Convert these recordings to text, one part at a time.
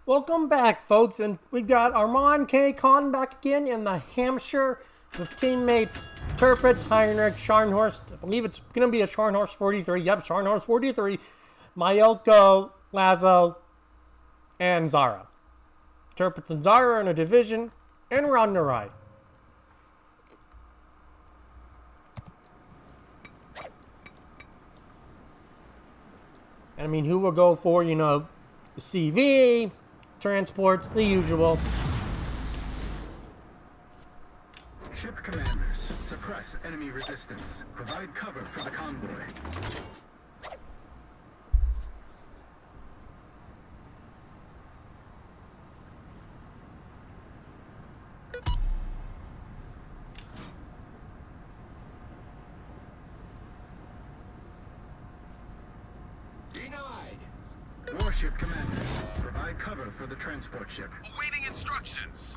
Welcome back, folks, and we've got ArmanXKhan back again in the Hampshire with teammates Tirpitz, Heinrich, Scharnhorst. I believe it's going to be a Scharnhorst 43. Yep, Scharnhorst 43. Mayoko, Lazo, and Zara. Tirpitz and Zara are in a division, and we're on the right. And I mean, who will go for, you know, the CV, transports, the usual. Ship commanders, suppress enemy resistance. Provide cover for the convoy. Warship commanders, provide cover for the transport ship. Awaiting instructions.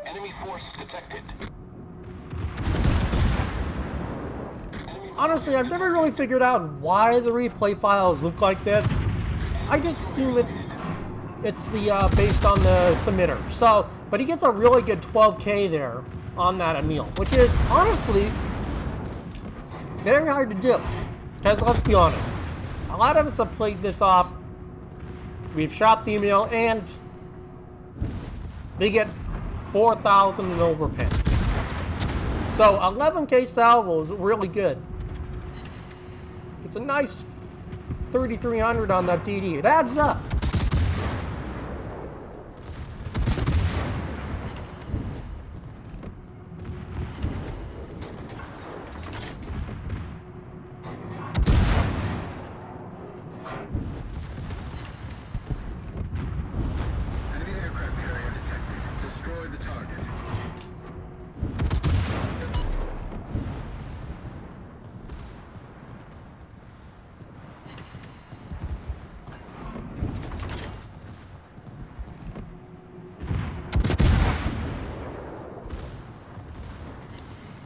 Enemy force detected. Honestly, I've never really figured out why the replay files look like this. I just assume it's the based on the submitter. So, but he gets a really good 12K there on that Emil, which is honestly very hard to do. Because let's be honest, a lot of us have played this off. We've shot the Emil and they get 4,000 and over pin. So 11K salvo is really good. It's a nice 3,300 on that DD. It adds up.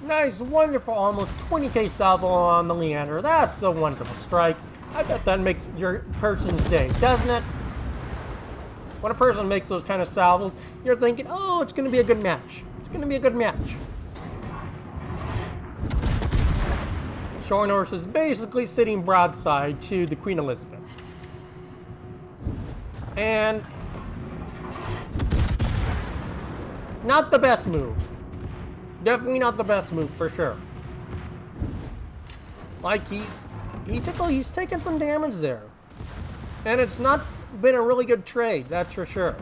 Nice, wonderful, almost 20K salvo on the Leander. That's a wonderful strike. I bet that makes your person's day, doesn't it? When a person makes those kind of salvos, you're thinking, oh, it's going to be a good match. It's going to be a good match. Scharnhorst is basically sitting broadside to the Queen Elizabeth. And not the best move. Definitely not the best move for sure. Like he's taken some damage there. And it's not been a really good trade, that's for sure.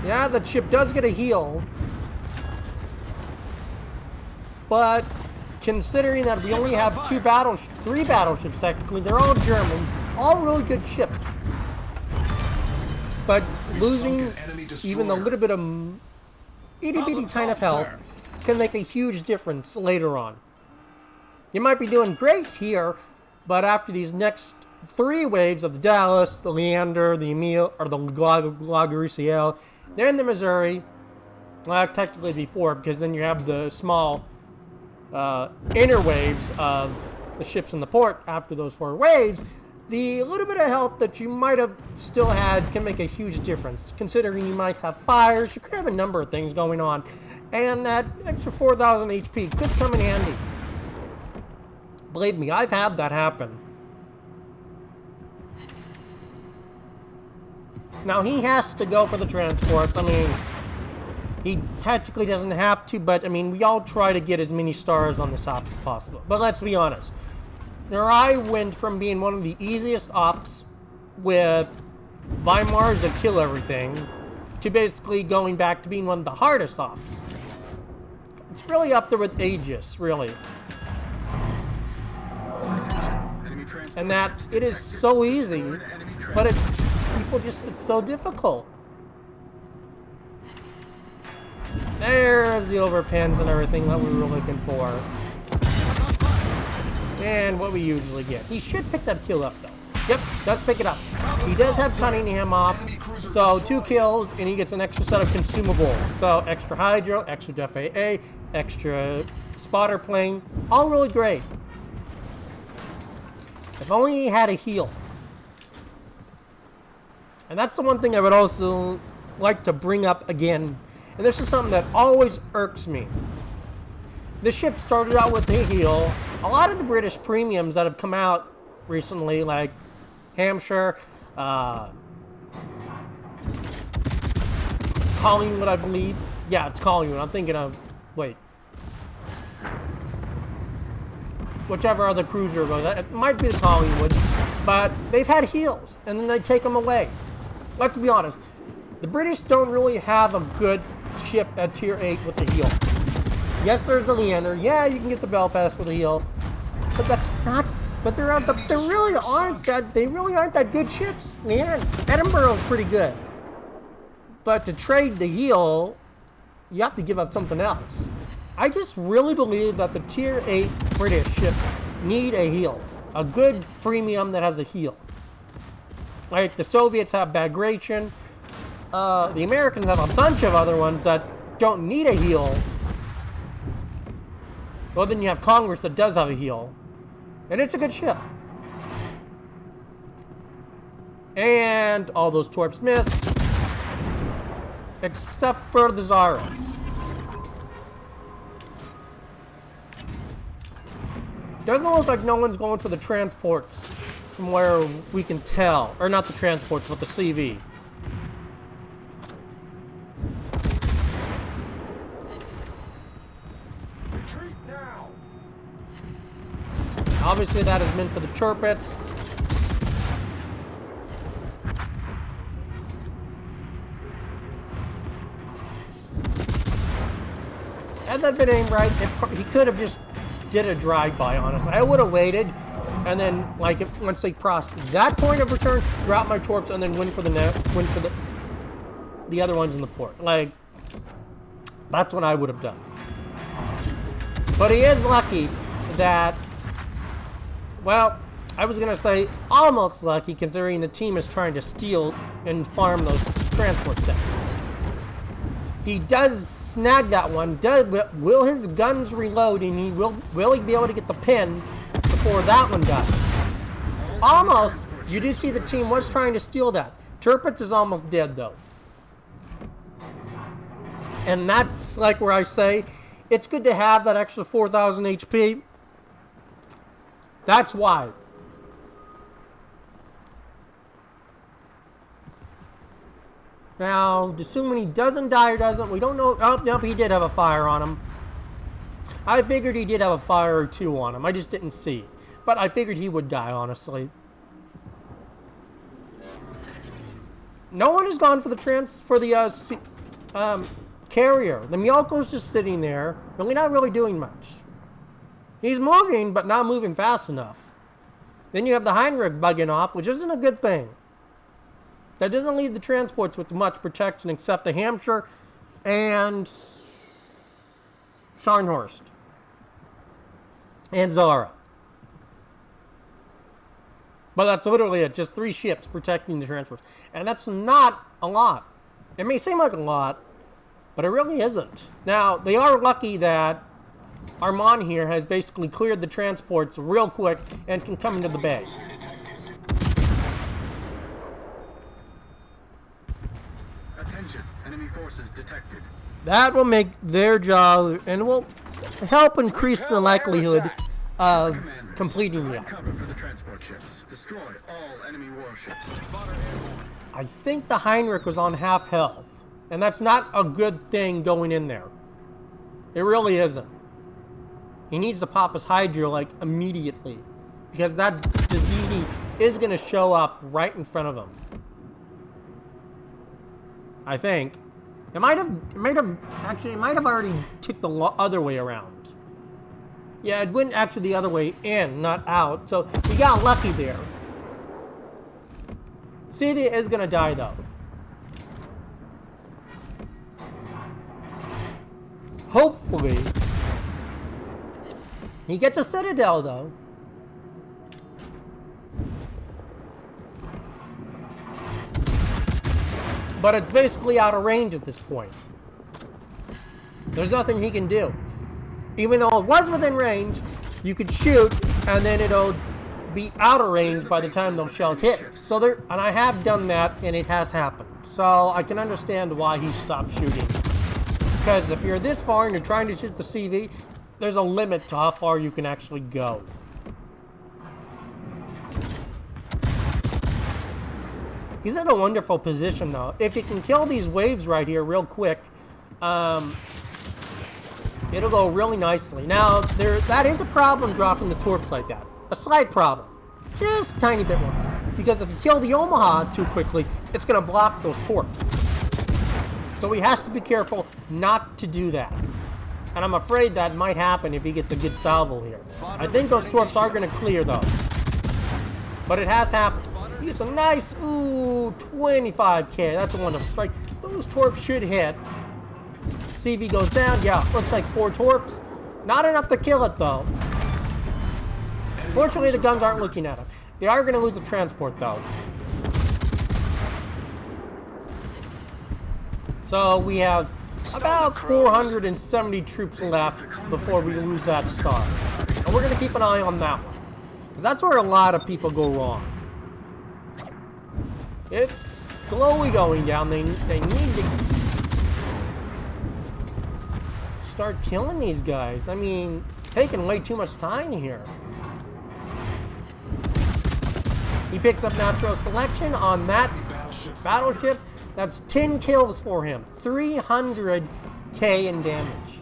Yeah, the ship does get a heal. But considering that we only have three battleships technically, they're all German, all really good ships. But losing even a little bit of itty-bitty kind of health can make a huge difference later on. You might be doing great here, but after these next three waves of the Dallas, the Leander, the Emil, or the Laguerciel, then the Missouri, well, technically before, because then you have the small inner waves of the ships in the port after those four waves. The little bit of health that you might have still had can make a huge difference, considering you might have fires, you could have a number of things going on, and that extra 4,000 HP could come in handy. Believe me, I've had that happen. Now, he has to go for the transports. I mean, he technically doesn't have to, but I mean, we all try to get as many stars on this op as possible. But let's be honest. Nurai went from being one of the easiest ops with Weimars that kill everything to basically going back to being one of the hardest ops. It's really up there with Aegis, really. And that it is so easy, but it's so difficult. There's the overpins and everything that we were looking for. And what we usually get. He should pick that kill up, though. Yep, does pick it up. He does have Cunningham off, so 2 kills, and he gets an extra set of consumables. So extra hydro, extra FAA, extra spotter plane, all really great. If only he had a heal. And that's the one thing I would also like to bring up again. And this is something that always irks me. The ship started out with a heal. A lot of the British premiums that have come out recently, like Hampshire, Collingwood, I believe. Yeah, it's Collingwood. I'm thinking of, wait. Whichever other cruiser goes. It might be the Collingwood. But they've had heals, and then they take them away. Let's be honest. The British don't really have a good ship at Tier 8 with a heal. Yes, there's the Leander. Yeah, you can get the Belfast with a heal. But that's not... But they really aren't that good ships. Yeah, Edinburgh's pretty good. But to trade the heal, you have to give up something else. I just really believe that the Tier 8 British ships need a heal. A good premium that has a heal. Like the Soviets have Bagration. The Americans have a bunch of other ones that don't need a heal. Well, then you have Congress that does have a heal. And it's a good ship. And all those torps miss. Except for the Zaros. Doesn't look like no one's going for the transports from where we can tell. Or not the transports, but the CV. Retreat now. Obviously that is meant for the Tirpitz. Had that been aimed right, he could have just did a drive-by, honestly. I would have waited, and then, like, once they crossed that point of return, drop my torps, and then win for the other ones in the port. Like, that's what I would have done. But he is lucky that, well, I was going to say almost lucky, considering the team is trying to steal and farm those transport sets. He does snag that one. Will his guns reload, and will he be able to get the pin before that one does? Almost. You do see the team was trying to steal that. Tirpitz is almost dead, though. And that's like where I say, it's good to have that extra 4,000 HP. That's why. Now, assuming he doesn't die or doesn't, we don't know. Oh, nope, he did have a fire on him. I figured he did have a fire or two on him. I just didn't see. But I figured he would die, honestly. No one has gone for the carrier. The Miyalko's just sitting there, really not really doing much. He's moving, but not moving fast enough. Then you have the Heinrich bugging off, which isn't a good thing. That doesn't leave the transports with much protection except the Hampshire and Scharnhorst and Zara. But that's literally it. Just 3 ships protecting the transports. And that's not a lot. It may seem like a lot, but it really isn't. Now, they are lucky that Arman here has basically cleared the transports real quick and can come into the bay. Attention, enemy forces detected. That will make their job, and will help increase the likelihood of completing the Cover for the transport ships. Destroy all enemy warships. I think the Heinrich was on half health, and that's not a good thing going in there. It really isn't. He needs to pop his Hydra, like, immediately, because that the DD is going to show up right in front of him. I think. It might have already ticked the other way around. Yeah, it went actually the other way in, not out. So he got lucky there. CD is gonna die though. Hopefully. He gets a Citadel though. But it's basically out of range at this point. There's nothing he can do. Even though it was within range, you could shoot, and then it'll be out of range by the time those shells hit. So there, and I have done that, and it has happened. So I can understand why he stopped shooting. Because if you're this far and you're trying to shoot the CV, there's a limit to how far you can actually go. He's in a wonderful position, though. If he can kill these waves right here real quick, it'll go really nicely. Now, that is a problem dropping the torps like that. A slight problem. Just a tiny bit more. Because if you kill the Omaha too quickly, it's going to block those torps. So he has to be careful not to do that. And I'm afraid that might happen if he gets a good salvo here. I think those torps are going to clear, though. But it has happened. He gets a nice, 25k. That's a wonderful strike. Those torps should hit. CV goes down. Yeah, looks like 4 torps. Not enough to kill it, though. Fortunately, the guns aren't looking at him. They are going to lose the transport, though. So we have about 470 troops left before we lose that star. And we're going to keep an eye on that one. Because that's where a lot of people go wrong. It's slowly going down. They need to start killing these guys. I mean, taking way too much time here. He picks up natural selection on that battleship. That's 10 kills for him. 300k in damage.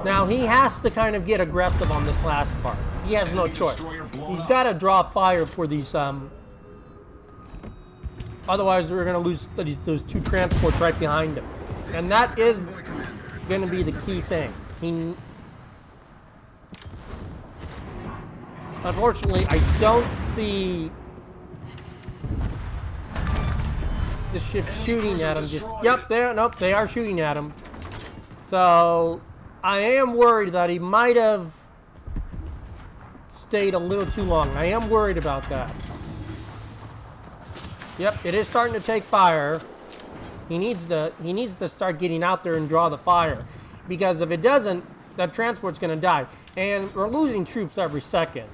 Now, he has to kind of get aggressive on this last part. He has no choice. He's got to draw fire for these, otherwise we're going to lose those 2 transports right behind him. And that is going to be the key thing. Unfortunately, I don't see the ship shooting at him. Yep, they are shooting at him. So I am worried that he might have stayed a little too long. I am worried about that. Yep, it is starting to take fire. He needs to start getting out there and draw the fire, because if it doesn't, that transport's going to die, and we're losing troops every second.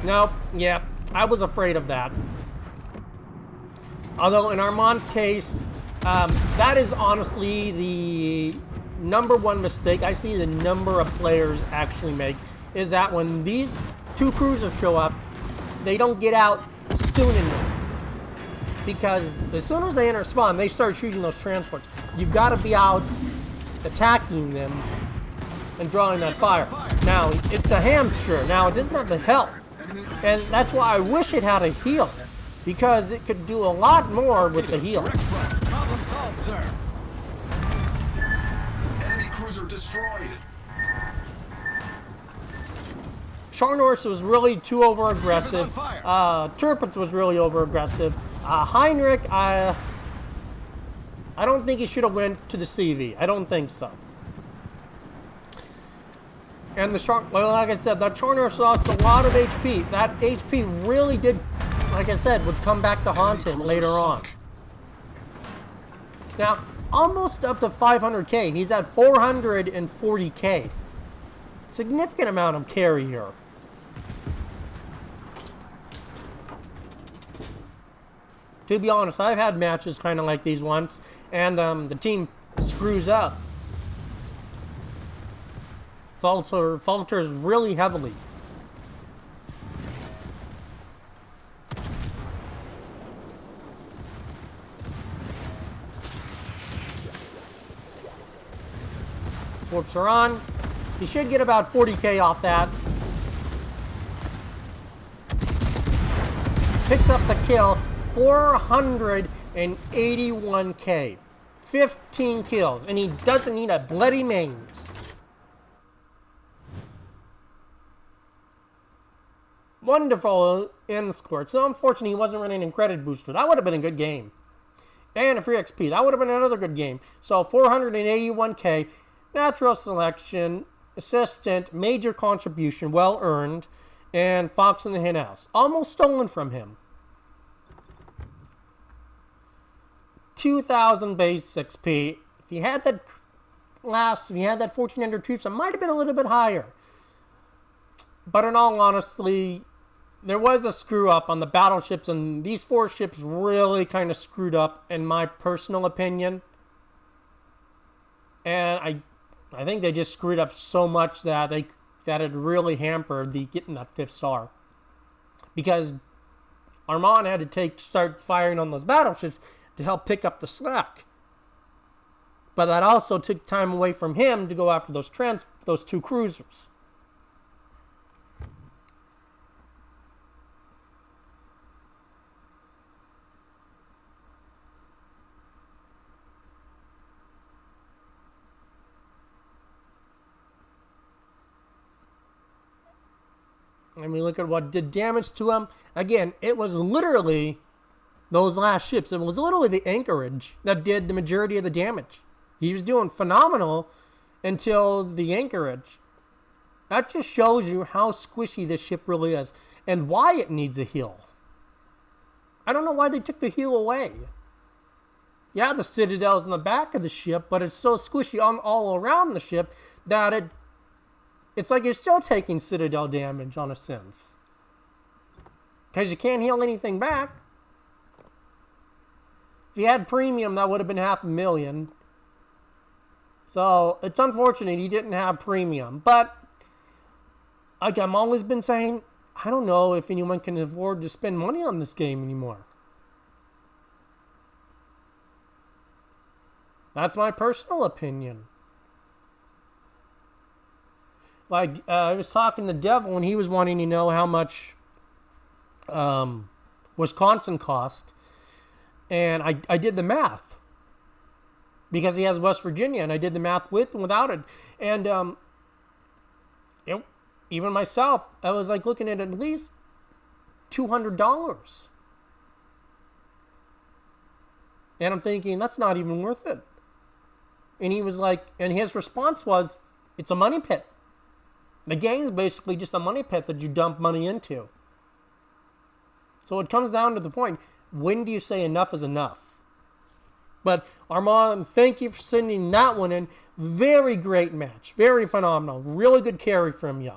Nope. Yep. I was afraid of that. Although in Arman's case, that is honestly the #1 mistake I see the number of players actually make, is that when these 2 cruisers show up, they don't get out soon enough. Because as soon as they enter spawn, they start shooting those transports. You've got to be out attacking them and drawing that fire. Now, it's a Hampshire. Now, it doesn't have the health. And that's why I wish it had a heal, because it could do a lot more with the heal. Problem solved, sir. Enemy cruiser destroyed. Scharnhorst was really too over-aggressive. Tirpitz was really over-aggressive. Heinrich, I don't think he should have went to the CV. I don't think so. And well, like I said, that Scharnhorst lost a lot of HP. That HP really did, like I said, would come back to haunt him later on. Now, almost up to 500k. He's at 440k. Significant amount of carry here. To be honest, I've had matches kind of like these once, and the team screws up. Falters really heavily. Warps are on. He should get about 40k off that. Picks up the kill. 481k. 15 kills. And he doesn't need a bloody maims. Wonderful end score. So unfortunately he wasn't running in credit booster. That would have been a good game. And a free XP. That would have been another good game. So 481k. Natural selection. assistant, major contribution, well earned, and Fox in the Hen House. Almost stolen from him. 2,000 base XP. If you had that 1,400 troops, it might have been a little bit higher. But in all honesty, there was a screw up on the battleships, and these 4 ships really kind of screwed up, in my personal opinion. And I think they just screwed up so much that it really hampered getting that 5th star. Because Arman had to start firing on those battleships to help pick up the slack. But that also took time away from him to go after those 2 cruisers. I mean, look at what did damage to him. Again, it was literally those last ships. It was literally the anchorage that did the majority of the damage. He was doing phenomenal until the anchorage. That just shows you how squishy this ship really is and why it needs a heal. I don't know why they took the heal away. Yeah, the Citadel's in the back of the ship, but it's so squishy all around the ship that it's like you're still taking Citadel damage on a sense. Because you can't heal anything back. If you had premium, that would have been 500,000. So, it's unfortunate he didn't have premium. But, like I've always been saying, I don't know if anyone can afford to spend money on this game anymore. That's my personal opinion. Like, I was talking to Devil, and he was wanting to know how much Wisconsin cost. And I did the math. Because he has West Virginia, and I did the math with and without it. And even myself, I was like looking at least $200. And I'm thinking, that's not even worth it. And he was like, and his response was, it's a money pit. The game's basically just a money pit that you dump money into. So it comes down to the point, when do you say enough is enough? But Arman, thank you for sending that one in. Very great match. Very phenomenal. Really good carry from you.